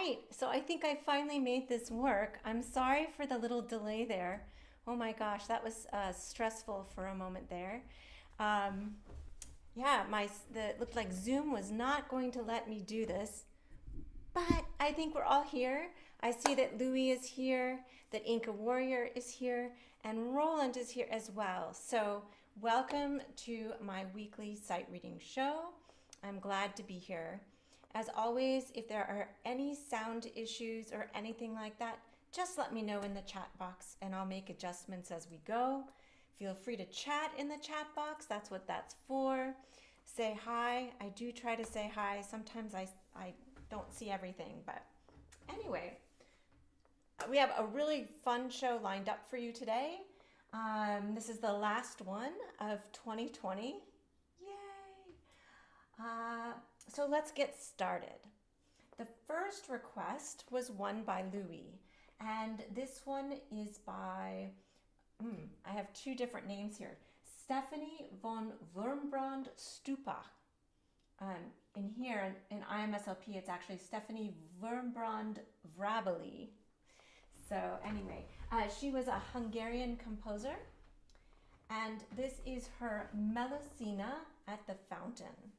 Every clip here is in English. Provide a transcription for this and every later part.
right, so I think I finally made this work. I'm sorry for the little delay there. Oh my gosh, that was stressful for a moment there. Um, yeah, it looked like Zoom was not going to let me do this, but I think we're all here. I see that Louis is here, that Inca Warrior is here, and Roland is here as well. So welcome to my weekly sight reading show. I'm glad to be here. As always, if there are any sound issues or anything like that, just let me know in the chat box and I'll make adjustments as we go. Feel free to chat in the chat box. That's what that's for. Say hi. I do try to say hi. Sometimes I don't see everything, but anyway, we have a really fun show lined up for you today. This is the last one of 2020. Yay! So let's get started. The first request was one by Louis, and this one is by, I have two different names here. Stephanie von Wurmbrand-Stuppach. In here, in IMSLP, it's actually Stephanie Wurmbrand-Vrabely. So anyway, she was a Hungarian composer, and this is her Melusina at the Fountain.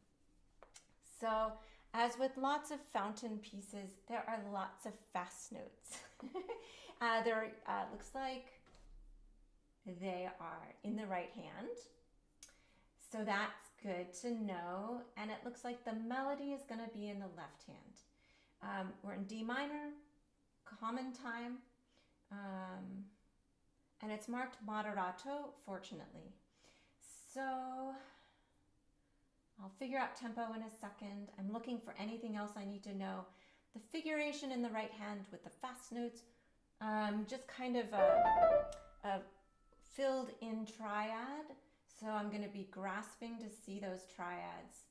So, as with lots of fountain pieces, there are lots of fast notes. Looks like they are in the right hand. So that's good to know. And it looks like the melody is going to be in the left hand. We're in D minor, common time, and it's marked moderato, fortunately. So I'll figure out tempo in a second. I'm looking for anything else I need to know. The figuration in the right hand with the fast notes, just kind of a filled in triad. So I'm going to be grasping to see those triads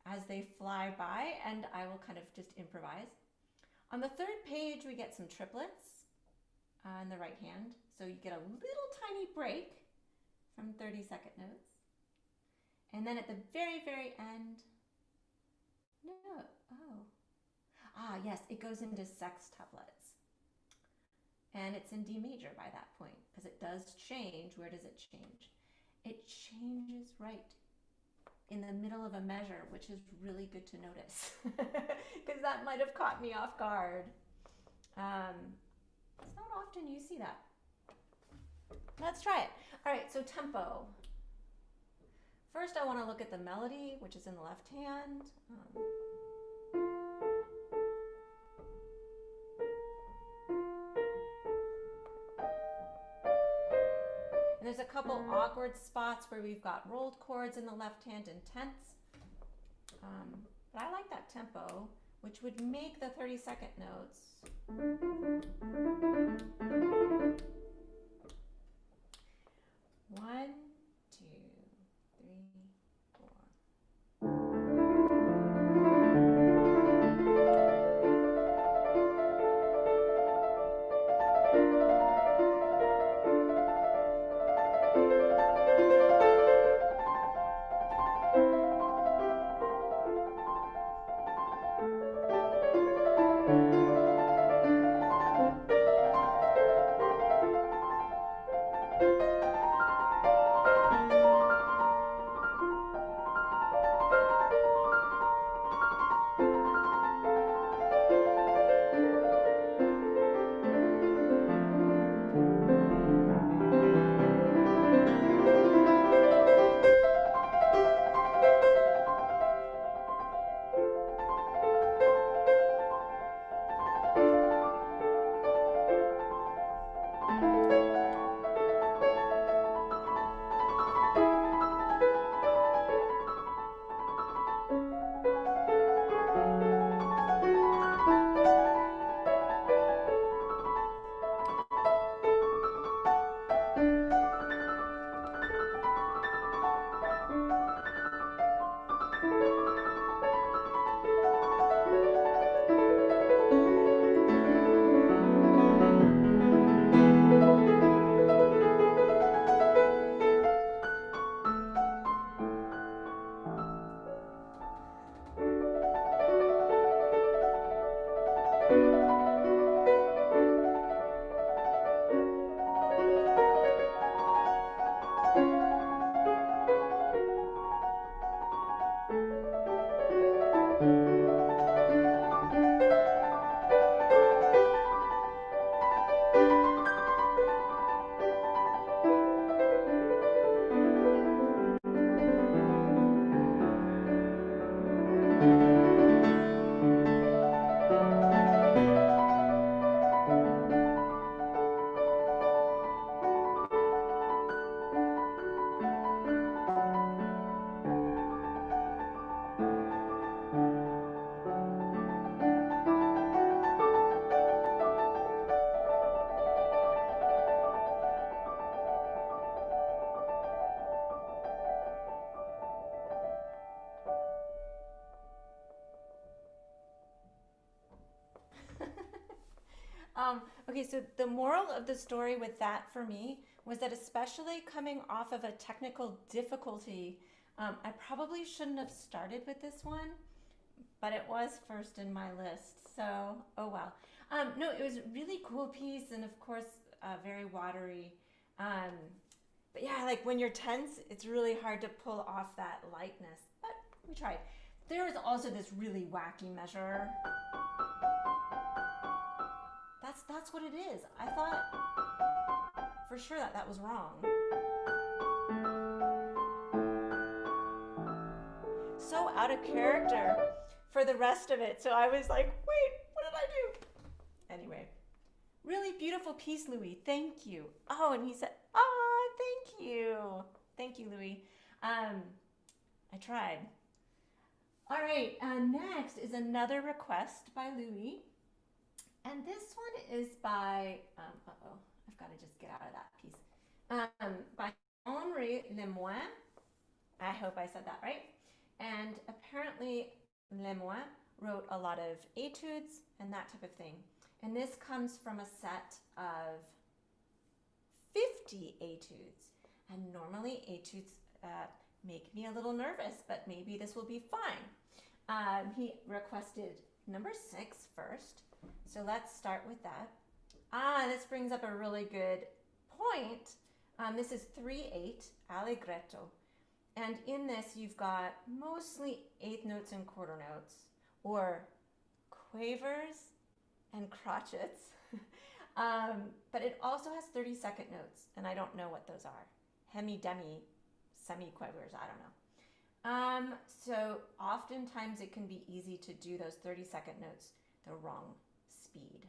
as they fly by, and I will kind of just improvise. On the third page, we get some triplets in the right hand. So you get a little tiny break from 30-second notes. And then at the very, very end, yes, it goes into sextuplets. And it's in D major by that point, because it does change. Where does it change? It changes right in the middle of a measure, which is really good to notice, because that might have caught me off guard. It's not often you see that. Let's try it. All right, so tempo. First, I want to look at the melody, which is in the left hand. And there's a couple awkward spots where we've got rolled chords in the left hand and tenths. But I like that tempo, which would make the 30-second notes. One, two, three, four. Okay, so the moral of the story with that for me was that, especially coming off of a technical difficulty, I probably shouldn't have started with this one, but it was first in my list, so oh well. No, it was a really cool piece, and of course, very watery. But yeah, like when you're tense, it's really hard to pull off that lightness, but we tried. There was also this really wacky measure. That's what it is. I thought for sure that was wrong. So out of character for the rest of it. So I was like, wait, what did I do? Anyway, really beautiful piece, Louis. Thank you. Oh, and he said, oh, thank you. Thank you, Louis. I tried. All right, next is another request by Louis. And this one is by, I've got to just get out of that piece. By Henri Lemoine. I hope I said that right. And apparently Lemoine wrote a lot of etudes and that type of thing. And this comes from a set of 50 etudes. And normally etudes make me a little nervous, but maybe this will be fine. He requested number 6 first. So let's start with that. This brings up a really good point. This is 3/8 allegretto. And in this, you've got mostly eighth notes and quarter notes, or quavers and crotchets. But it also has 30-second notes, and I don't know what those are. Hemi, demi, semi-quavers, I don't know. So oftentimes it can be easy to do those 30-second notes the wrong speed.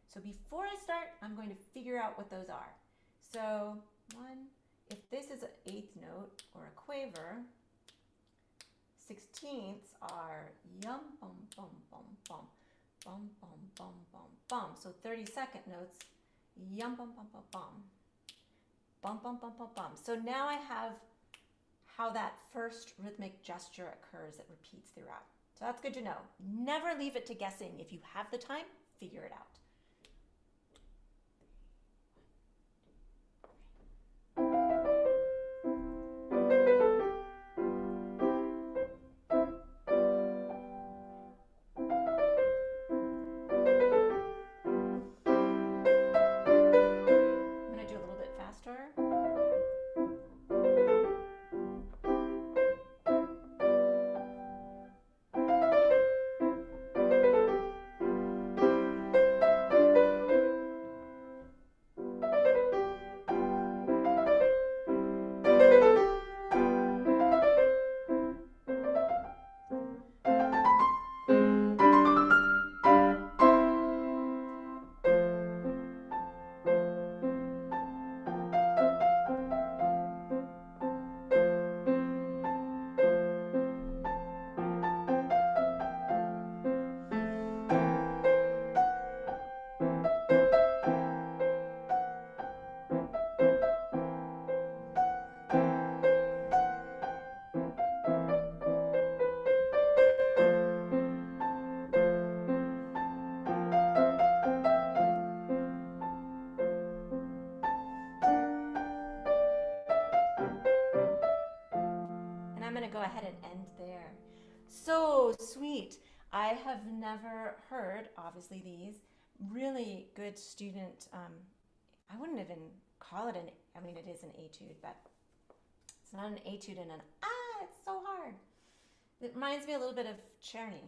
So before I start, I'm going to figure out what those are. So if this is an eighth note or a quaver, 16ths are yum, bum, bum, bum, bum, bum, bum, bum, bum, bum. So 30-second notes, yum, bum, bum, bum, bum, bum, bum, bum, bum, bum. So now I have how that first rhythmic gesture occurs that repeats throughout. So that's good to know. Never leave it to guessing. If you have the time, figure it out. Go ahead and end there. So sweet. I have never heard, obviously, these really good student, I wouldn't even call it I mean, it is an etude, but it's not an etude and it's so hard. It reminds me a little bit of Czerny.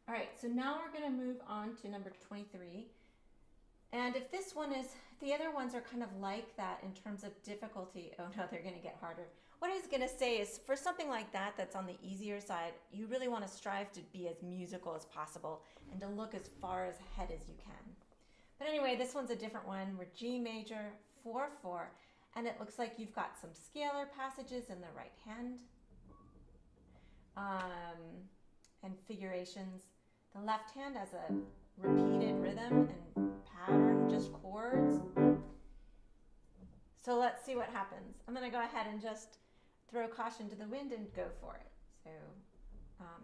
All right, so now we're going to move on to number 23. And if this one is, the other ones are kind of like that in terms of difficulty. Oh no, they're going to get harder. What I was going to say is, for something like that that's on the easier side, you really want to strive to be as musical as possible and to look as far ahead as you can. But anyway, this one's a different one. We're G major, 4/4, and it looks like you've got some scalar passages in the right hand and figurations. The left hand has a repeated rhythm and pattern, just chords. So let's see what happens. I'm going to go ahead and just throw caution to the wind and go for it. So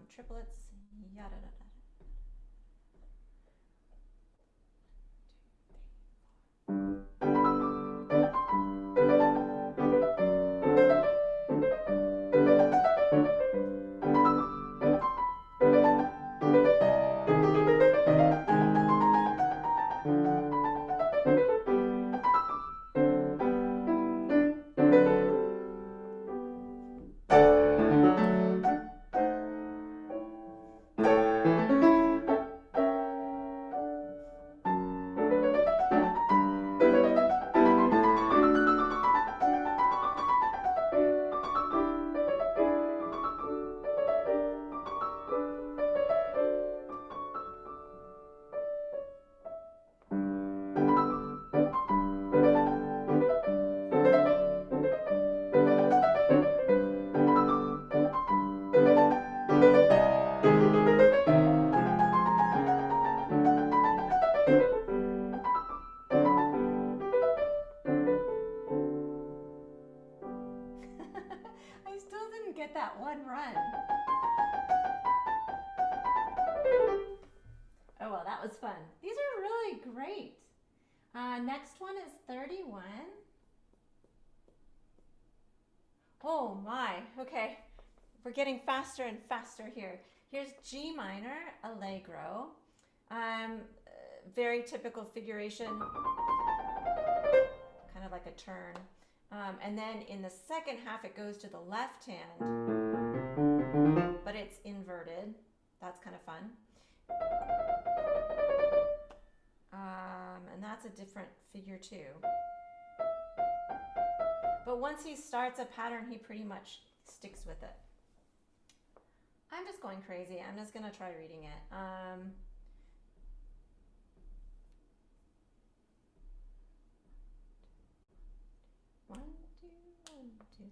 triplets, yada da da. couldn't get that one run. Oh, well, that was fun. These are really great. Next one is 31. Oh my, okay. We're getting faster and faster here. Here's G minor, allegro. Very typical figuration, kind of like a turn. And then in the second half, it goes to the left hand, but it's inverted. That's kind of fun. And that's a different figure too. But once he starts a pattern, he pretty much sticks with it. I'm just going crazy. I'm just going to try reading it. One, two, one, two.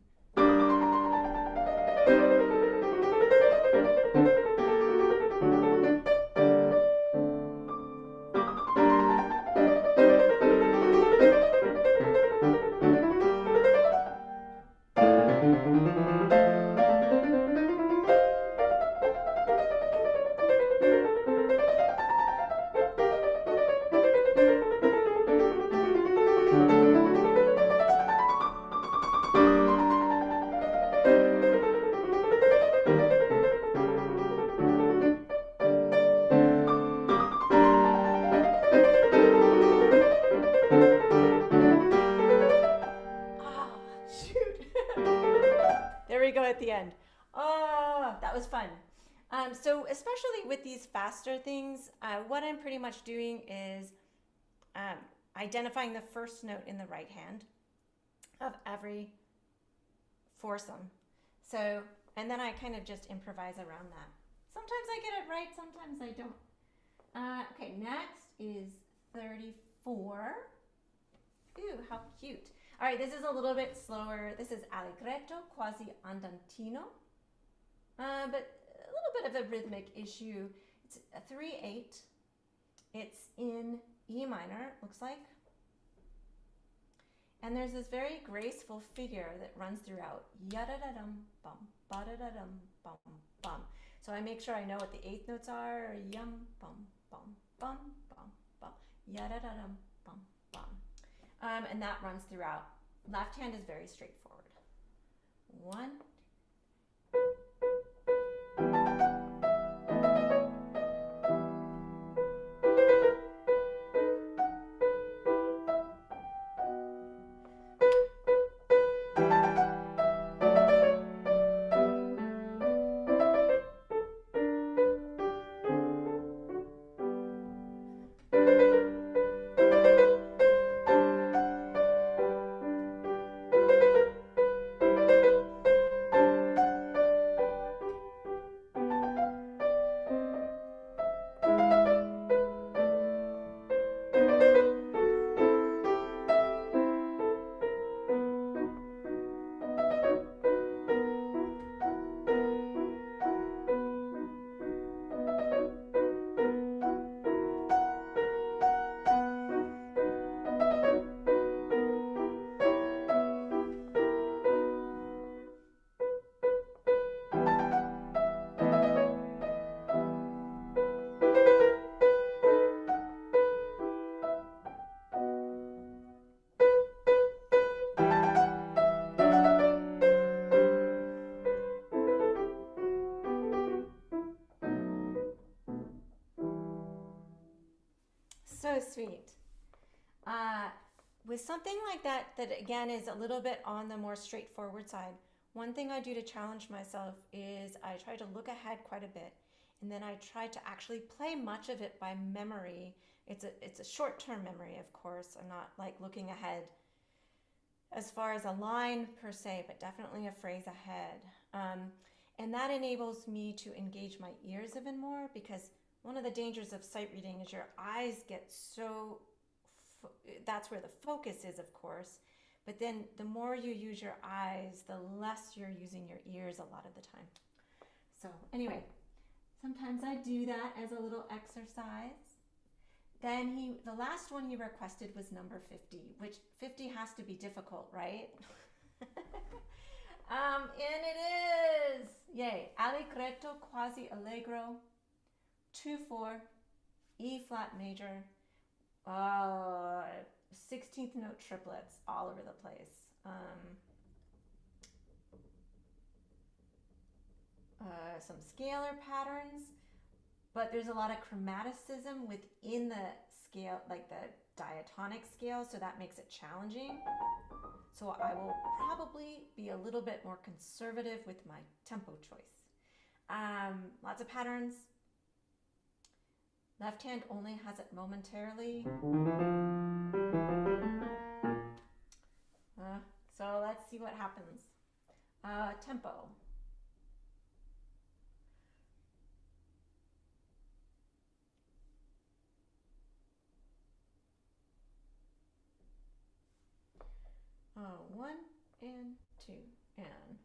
At the end. Oh, that was fun. So especially with these faster things, what I'm pretty much doing is identifying the first note in the right hand of every foursome. So, and then I kind of just improvise around that. Sometimes I get it right, sometimes I don't. Okay, next is 34. Ooh, how cute. All right, this is a little bit slower. This is allegretto, quasi andantino, but a little bit of a rhythmic issue. It's a 3/8. It's in E minor, looks like. And there's this very graceful figure that runs throughout. Yada-da-dum, bum, ba-da-da-dum, bum, bum. So I make sure I know what the eighth notes are. Yum, bum, bum, bum, bum, bum. Yada-da-dum, bum, bum. And that runs throughout. Left hand is very straightforward. 1, so sweet. With something like that, that again is a little bit on the more straightforward side, one thing I do to challenge myself is I try to look ahead quite a bit, and then I try to actually play much of it by memory. It's a short-term memory, of course. I'm not like looking ahead as far as a line per se, but definitely a phrase ahead. And that enables me to engage my ears even more, because one of the dangers of sight reading is your eyes get so, that's where the focus is, of course, but then the more you use your eyes, the less you're using your ears a lot of the time. So anyway, sometimes I do that as a little exercise. Then the last one he requested was number 50, which 50 has to be difficult, right? And it Okay, allegretto quasi allegro, 2/4, E flat major, 16th note triplets all over the place. Some scalar patterns, but there's a lot of chromaticism within the scale, like the diatonic scale, so that makes it challenging. So I will probably be a little bit more conservative with my tempo choice. Lots of patterns. Left hand only has it momentarily. So let's see what happens. Tempo. One and two and.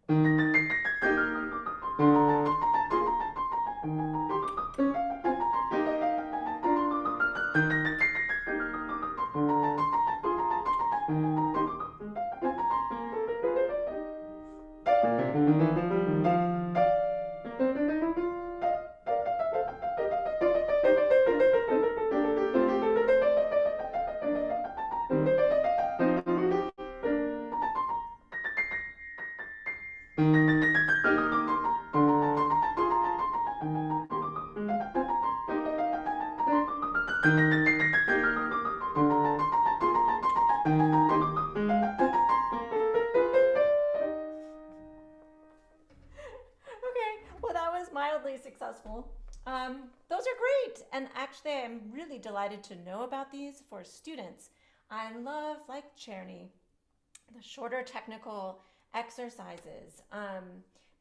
Successful. Those are great, and actually I'm really delighted to know about these for students. I love, like Czerny, the shorter technical exercises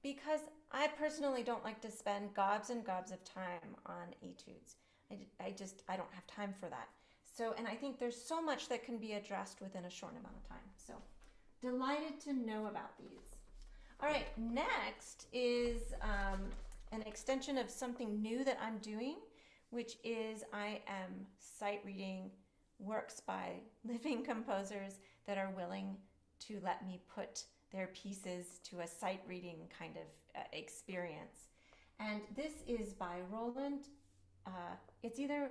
because I personally don't like to spend gobs and gobs of time on etudes. I don't have time for that. So, and I think there's so much that can be addressed within a short amount of time. So delighted to know about these. All right, next is an extension of something new that I'm doing, which is I am sight reading works by living composers that are willing to let me put their pieces to a sight reading kind of experience. And this is by Roland. It's either,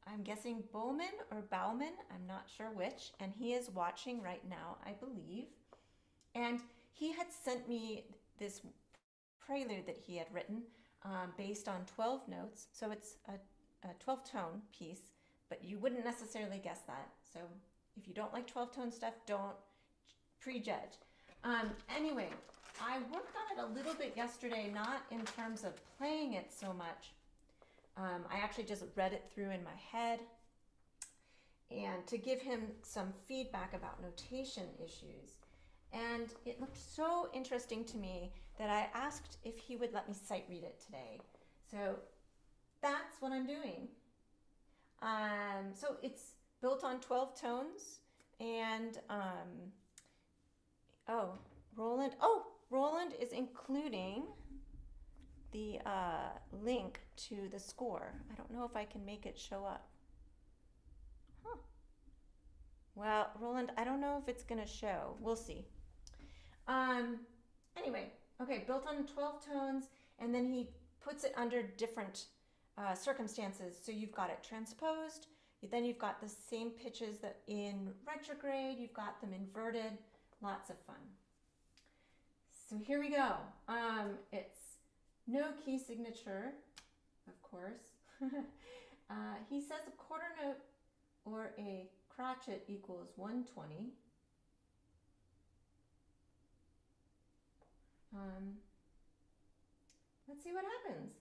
I'm guessing, Bouman or Bouman, I'm not sure which, and he is watching right now, I believe. And he had sent me this prelude that he had written based on 12 notes. So it's a 12-tone piece, but you wouldn't necessarily guess that. So if you don't like 12-tone stuff, don't prejudge. Anyway, I worked on it a little bit yesterday, not in terms of playing it so much. I actually just read it through in my head, and to give him some feedback about notation issues. And it looked so interesting to me that I asked if he would let me sight read it today. So that's what I'm doing. So it's built on 12 tones, and Roland is including the link to the score. I don't know if I can make it show up. Well, Roland, I don't know if it's gonna show. We'll see. Anyway, okay, built on 12 tones, and then he puts it under different circumstances. So you've got it transposed, then you've got the same pitches that in retrograde, you've got them inverted, lots of fun. So here we go. It's no key signature, of course. He says a quarter note or a crotchet equals 120. Let's see what happens.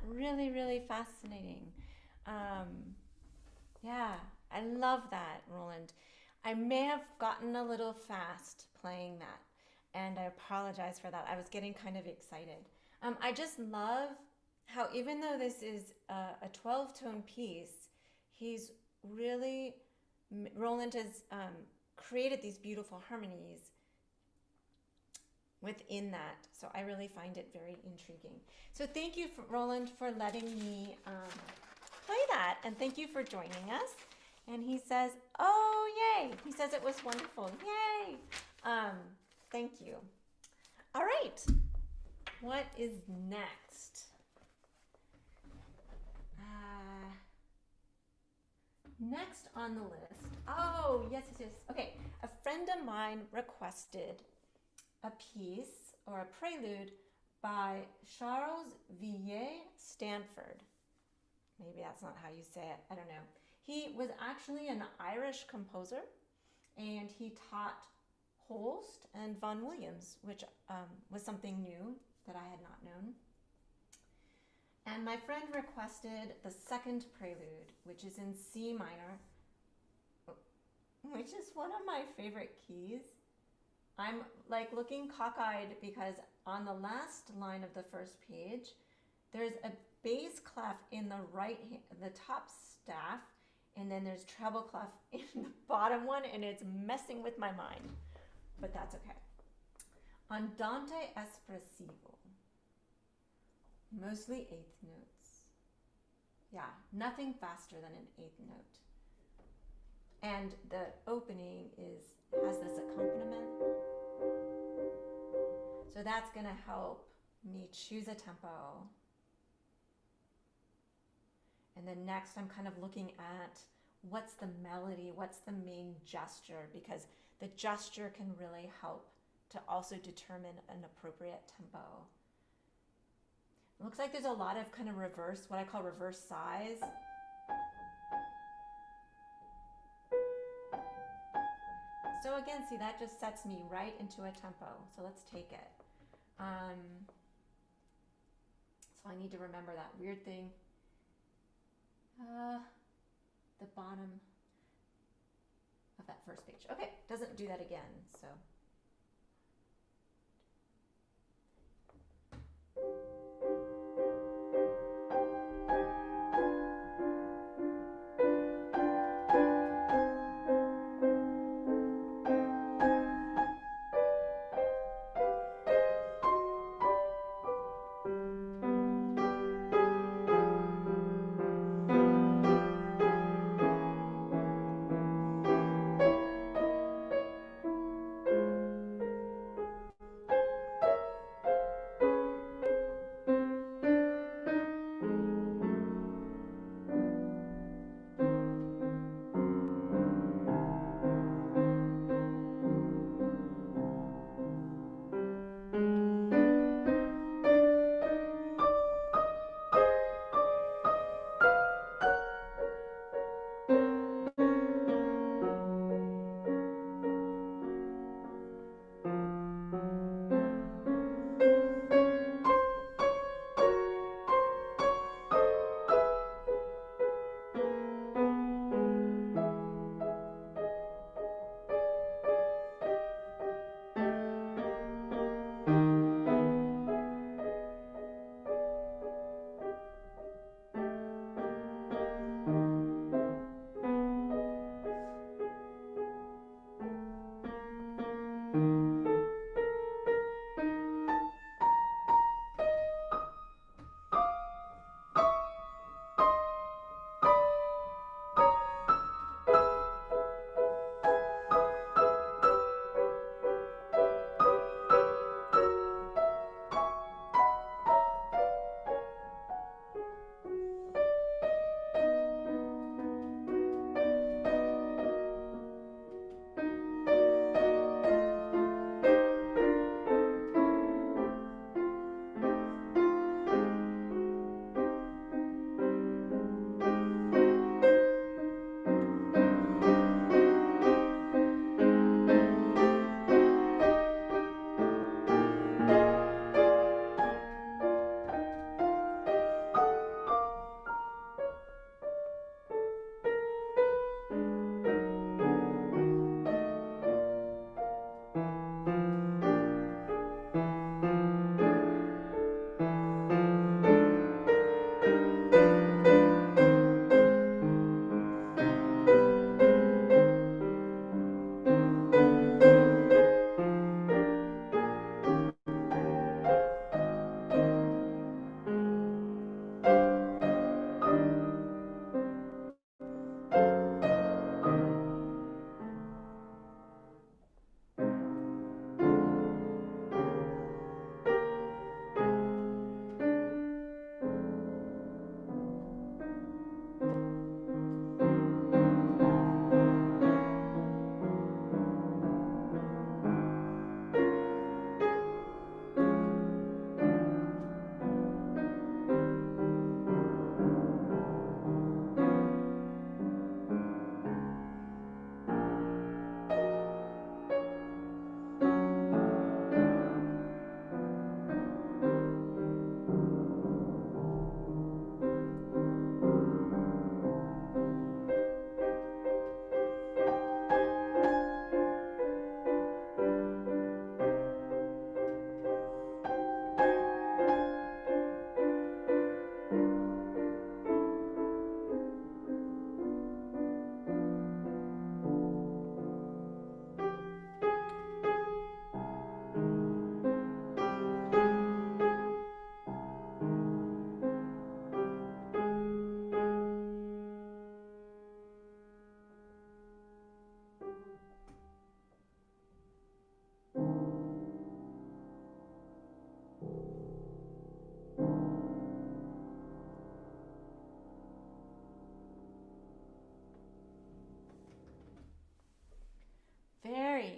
Really, really fascinating. Yeah, I love that, Roland. I may have gotten a little fast playing that, and I apologize for that. I was getting kind of excited. I just love how, even though this is a 12-tone piece, he's really, Roland has created these beautiful harmonies within that. So I really find it very intriguing. So thank you, Roland, for letting me play that. And thank you for joining us. And he says, oh, yay. He says it was wonderful. Yay. Thank you. All right. What is next? Next on the list. Oh, yes, yes, yes. Okay. A friend of mine requested a piece or a prelude by Charles Villiers, Stanford. Maybe that's not how you say it. I don't know. He was actually an Irish composer, and he taught Holst and von Williams, which was something new that I had not known. And my friend requested the second prelude, which is in C minor, which is one of my favorite keys. I'm like looking cockeyed because on the last line of the first page, there's a bass clef in the the top staff, and then there's treble clef in the bottom one, and it's messing with my mind, but that's okay. Andante espressivo, mostly eighth notes. Yeah, nothing faster than an eighth note. And the opening has this accompaniment. So that's gonna help me choose a tempo. And then next I'm kind of looking at what's the melody, what's the main gesture, because the gesture can really help to also determine an appropriate tempo. It looks like there's a lot of kind of reverse, what I call reverse sighs. So again, see, that just sets me right into a tempo. So let's take it. So I need to remember that weird thing. The bottom of that first page. Okay, doesn't do that again, so.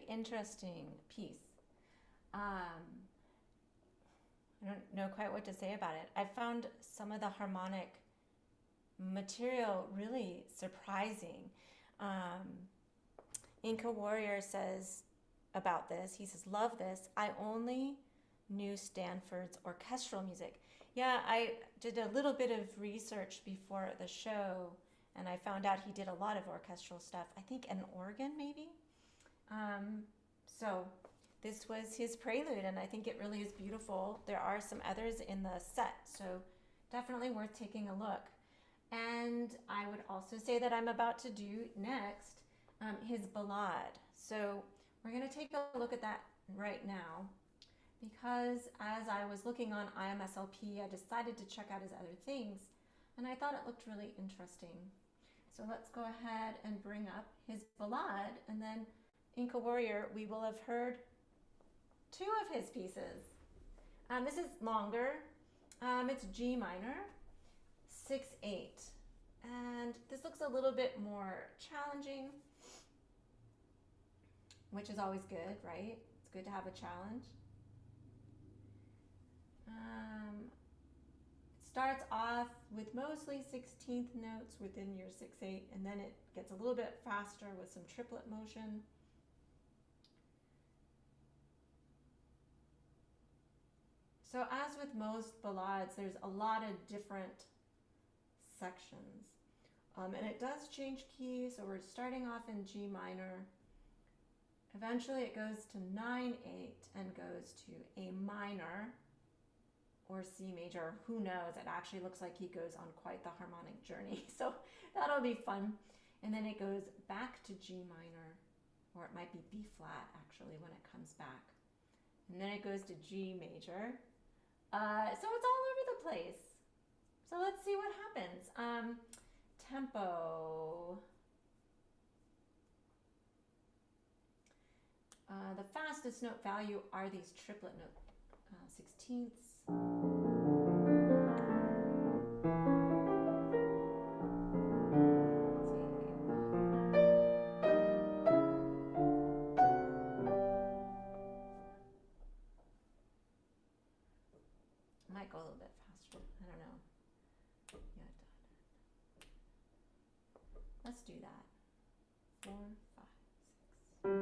interesting piece. I don't know quite what to say about it. I found some of the harmonic material really surprising. Inca Warrior says about this, he says, love this. I only knew Stanford's orchestral music. Yeah, I did a little bit of research before the show, and I found out he did a lot of orchestral stuff. I think an organ, maybe. So this was his Prelude, and I think it really is beautiful. There are some others in the set, so definitely worth taking a look. And I would also say that I'm about to do next his Ballade. So we're going to take a look at that right now, because as I was looking on IMSLP, I decided to check out his other things, and I thought it looked really interesting. So let's go ahead and bring up his Ballade, and then Inca Warrior, we will have heard two of his pieces. This is longer. It's G minor, 6/8. And this looks a little bit more challenging, which is always good, right? It's good to have a challenge. It starts off with mostly 16th notes within your 6/8, and then it gets a little bit faster with some triplet motion. So as with most ballades, there's a lot of different sections. And it does change key, so we're starting off in G minor. Eventually it goes to 9/8 and goes to A minor or C major. Who knows? It actually looks like he goes on quite the harmonic journey, so that'll be fun. And then it goes back to G minor, or it might be B flat actually when it comes back. And then it goes to G major. So it's all over the place. So let's see what happens. Tempo. The fastest note value are these triplet note 16ths. Might go a little bit faster. I don't know. Yeah, let's do that. 4, 5, 6.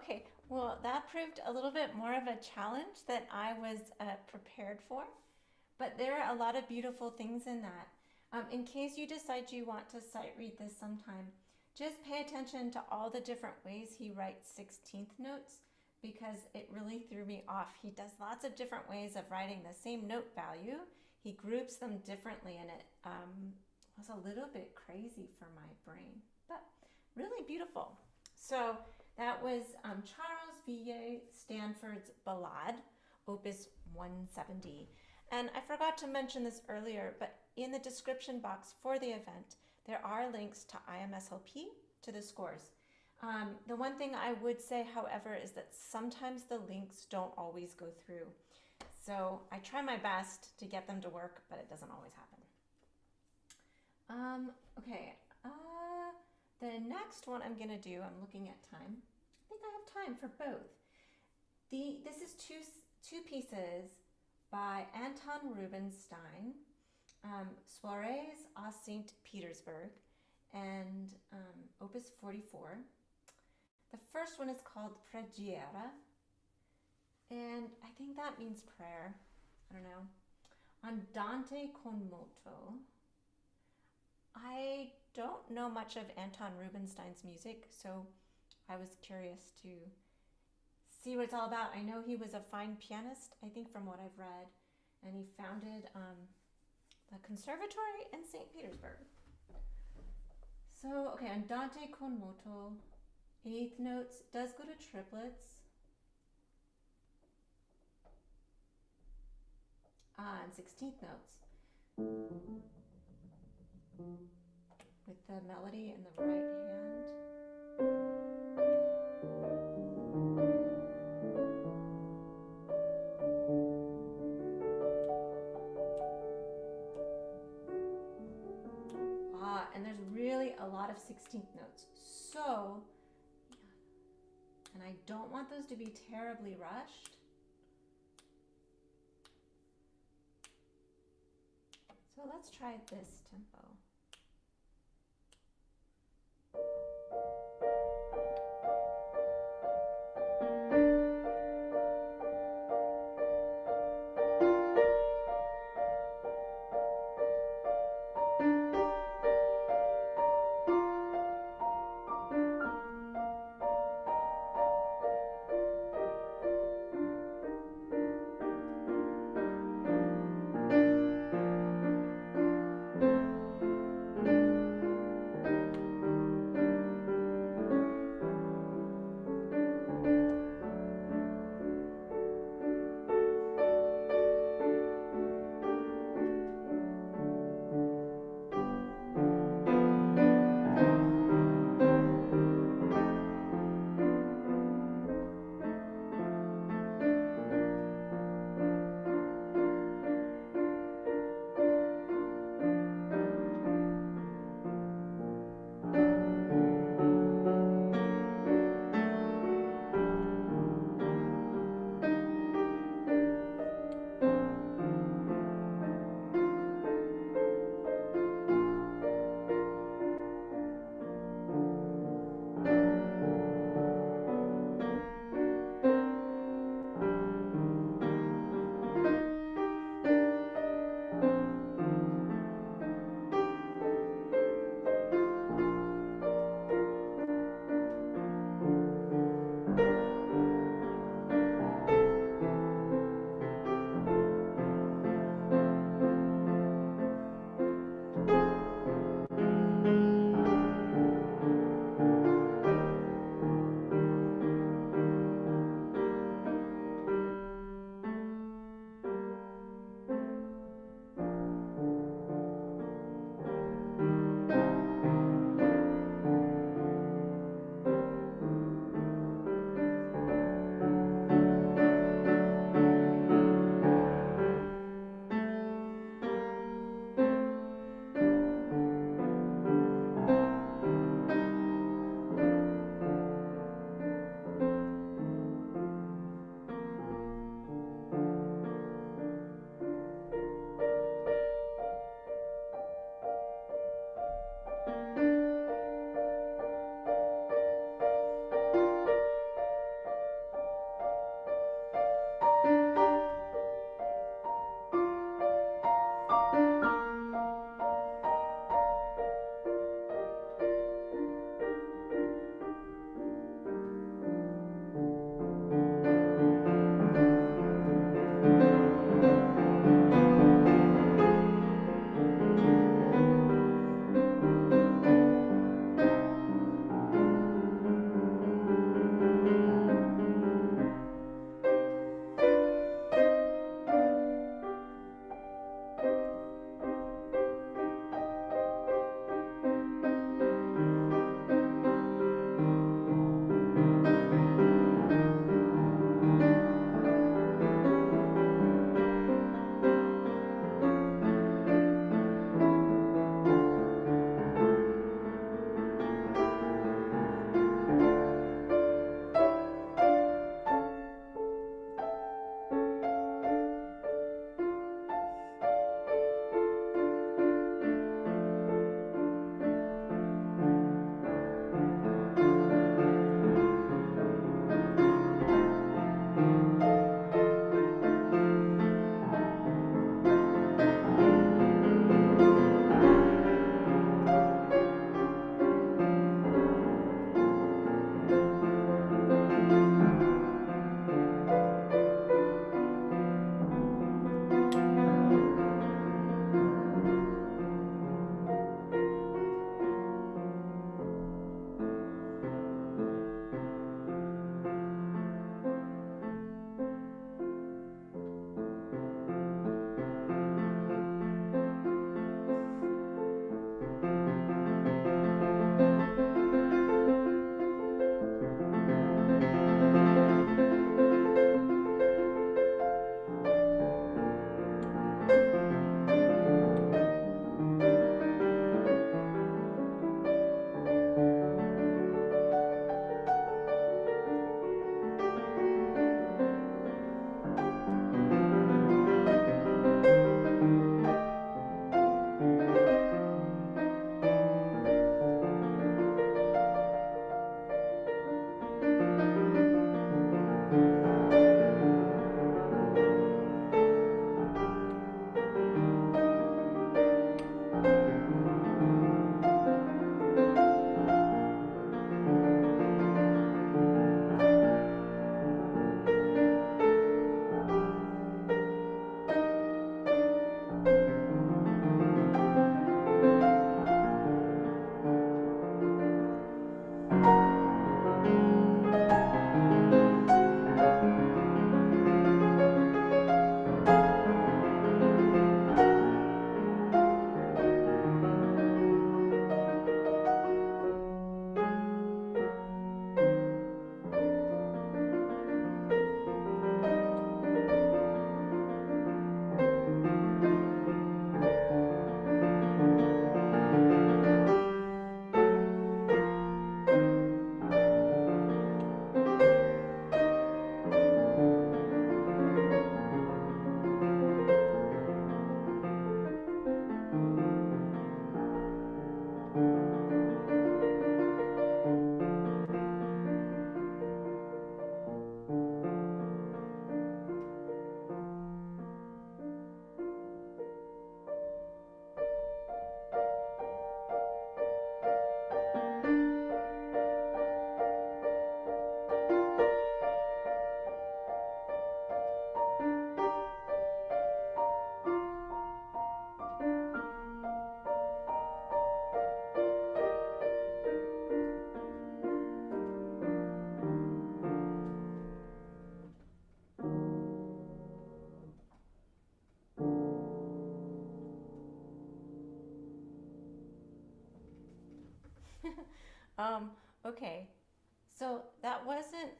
Okay, well, that proved a little bit more of a challenge that I was prepared for, but there are a lot of beautiful things in that. In case you decide you want to sight read this sometime, just pay attention to all the different ways he writes 16th notes because it really threw me off. He does lots of different ways of writing the same note value. He groups them differently, and it was a little bit crazy for my brain, but really beautiful. So that was Charles Villiers Stanford's Ballade, Opus 170. And I forgot to mention this earlier, but in the description box for the event, there are links to IMSLP, to the scores. The one thing I would say, however, is that sometimes the links don't always go through. So I try my best to get them to work, but it doesn't always happen. Okay, the next one I'm gonna do, I'm looking at time. I think I have time for both. This is two pieces by Anton Rubinstein, Soirées à Saint Petersbourg, and Opus 44. The first one is called Preghiera, and I think that means prayer. I don't know. Andante con moto. I don't know much of Anton Rubinstein's music, so I was curious to see what it's all about. I know he was a fine pianist, I think, from what I've read, and he founded the conservatory in St. Petersburg. So, okay, Andante con moto, 8th notes, does go to triplets. And 16th notes. With the melody in the right hand. And there's really a lot of 16th notes. So, and I don't want those to be terribly rushed. So let's try this tempo. Okay. So that wasn't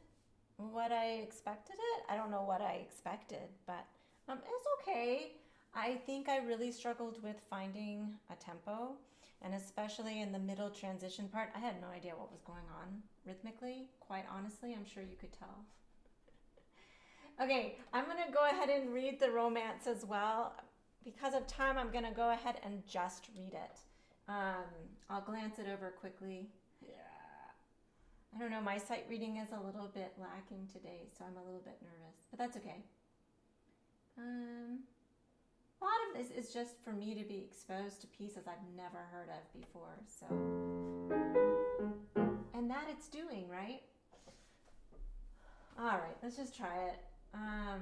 what I expected it. I don't know what I expected, but it's okay. I think I really struggled with finding a tempo, and especially in the middle transition part, I had no idea what was going on rhythmically. Quite honestly, I'm sure you could tell. Okay, I'm going to go ahead and read the romance as well. Because of time, I'm going to go ahead and just read it. I'll glance it over quickly. I don't know, my sight reading is a little bit lacking today, so I'm a little bit nervous, but that's okay. A lot of this is just for me to be exposed to pieces I've never heard of before, so. And that it's doing, right? All right, let's just try it. I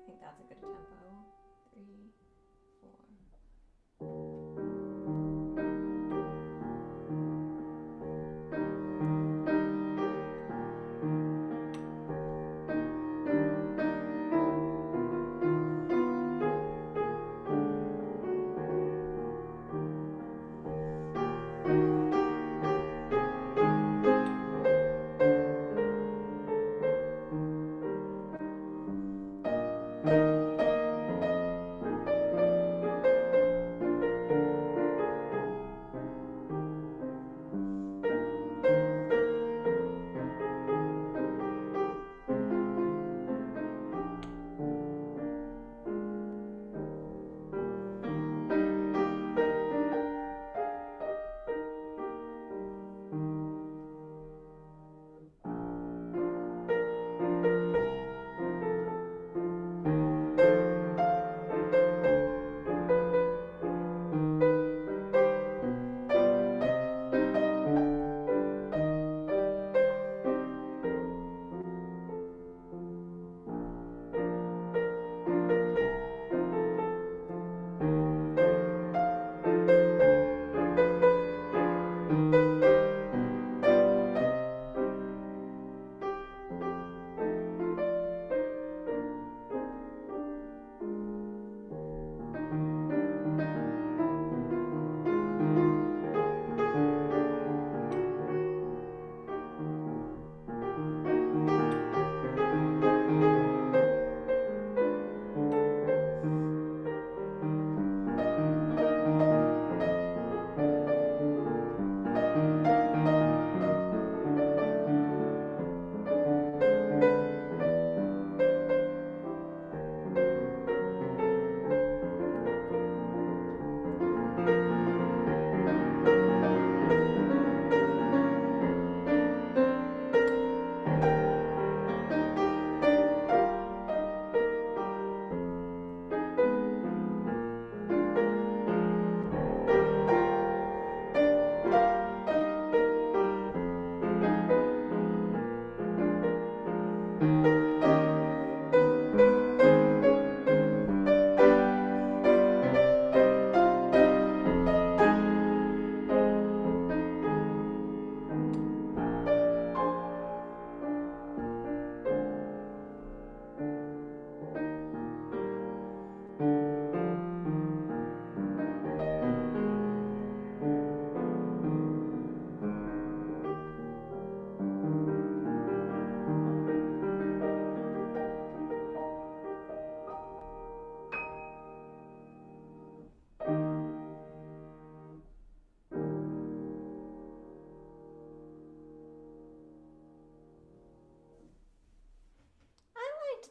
think that's a good tempo. 3, 4.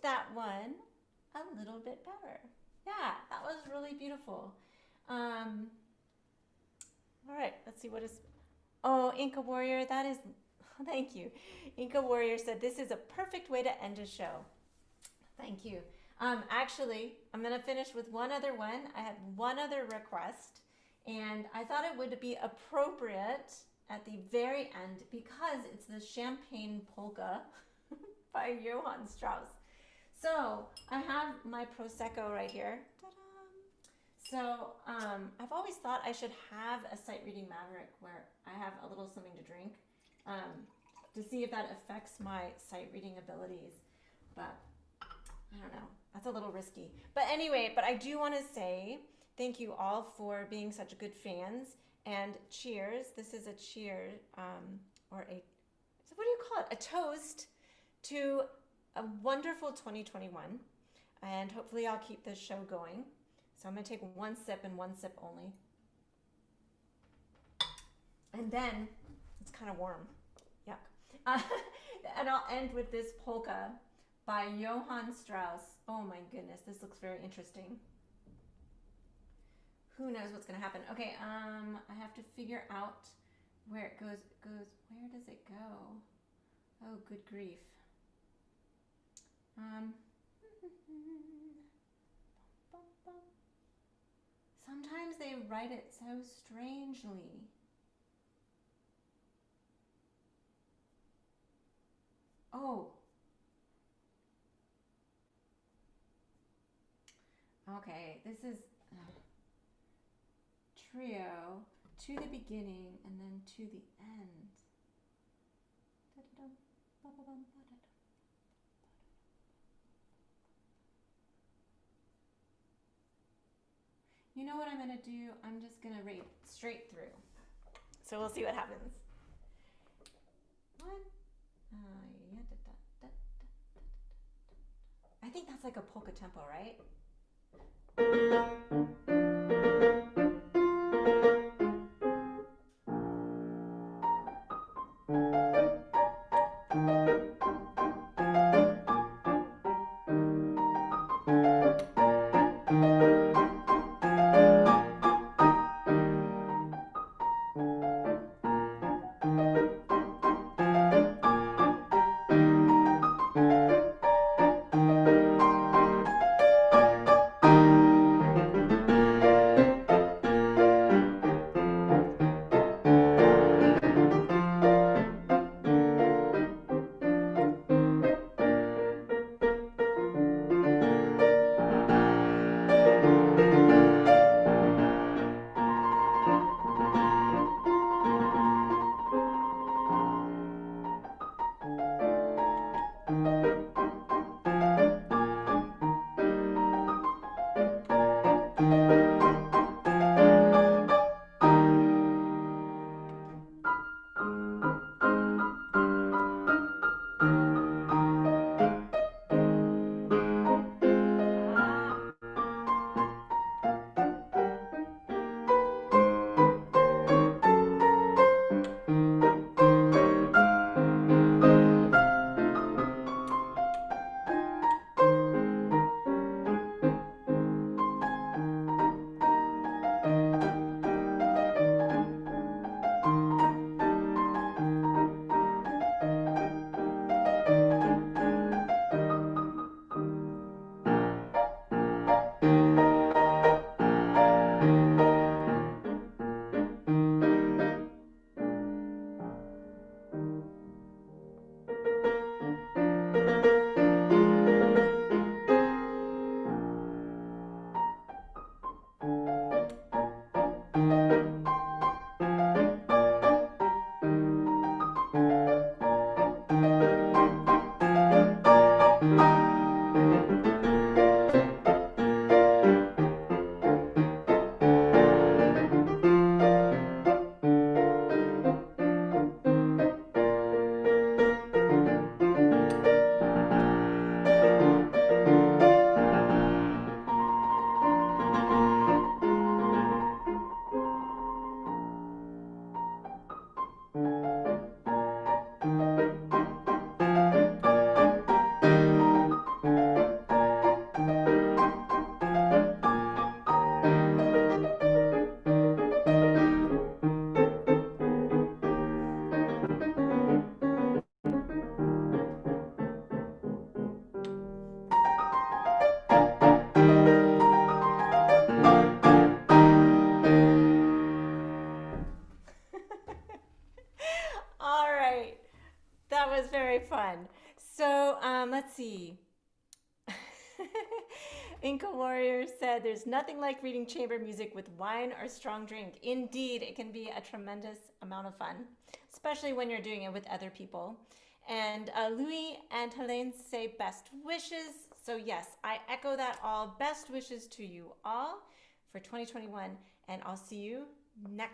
That one a little bit better. Yeah, that was really beautiful. All right, let's see what is. Oh, Inca Warrior, that is. Thank you. Inca Warrior said this is a perfect way to end a show. Thank you. Actually, I'm gonna finish with one other one. I had one other request, and I thought it would be appropriate at the very end because it's the Champagne Polka by Johann Strauss. So I have my Prosecco right here. Ta-da! So I've always thought I should have a sight reading Maverick where I have a little something to drink. to see if that affects my sight reading abilities. But I don't know. That's a little risky. But anyway, but I do want to say thank you all for being such good fans, and cheers. This is a cheer, or a, what do you call it? A toast to a wonderful 2021. And hopefully I'll keep this show going. So I'm going to take one sip and one sip only. And then, it's kind of warm. Yuck. And I'll end with this polka by Johann Strauss. Oh my goodness, this looks very interesting. Who knows what's going to happen? Okay, I have to figure out where it goes. Where does it go? Oh, good grief. Sometimes they write it so strangely. Oh. Okay, this is trio to the beginning and then to the end. You know what I'm going to do? I'm just going to read straight through. So we'll see what happens. What? I think that's like a polka tempo, right? Fun. So let's see. Inca Warrior said, there's nothing like reading chamber music with wine or strong drink. Indeed, it can be a tremendous amount of fun, especially when you're doing it with other people. And Louis and Helene say best wishes. So yes, I echo that all. Best wishes to you all for 2021, and I'll see you next